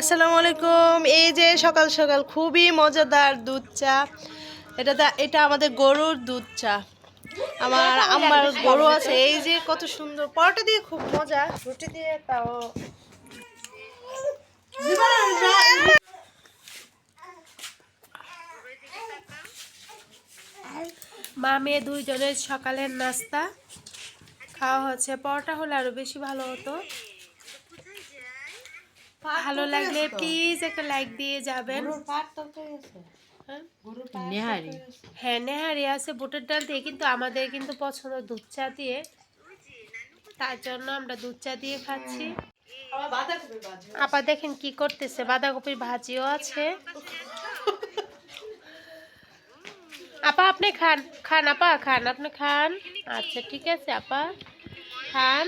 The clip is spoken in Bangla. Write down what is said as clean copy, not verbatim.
আসসালামু আলাইকুম। এই যে সকাল সকাল খুবই মজাদার দুধ চা। এটা আমাদের গরুর দুধ চা। আমার গরু আছে। এই যে কত সুন্দর পরোটা দিয়ে খুব মজা, রুটি দিয়ে তাও। মা মেয়ে দুইজনের সকালের নাস্তা খাওয়া হচ্ছে। পরোটা হলে আরো বেশি ভালো হতো। ভালো লাগলে প্লিজ একটা লাইক দিয়ে যাবেন। হ্যাঁ, নেহারি আছে বুটের ডাল দিয়ে, কিন্তু আমাদের কিন্তু পছন্দ দুধ চা দিয়ে, তার জন্য আমরা দুধ চা দিয়ে খাচ্ছি। আপা দেখেন কি করতেছে, বাঁধাকপির ভাজিও আছে। আপা আপনি খান, খান আপা খান, আপনি খান। আচ্ছা ঠিক আছে আপা, খান।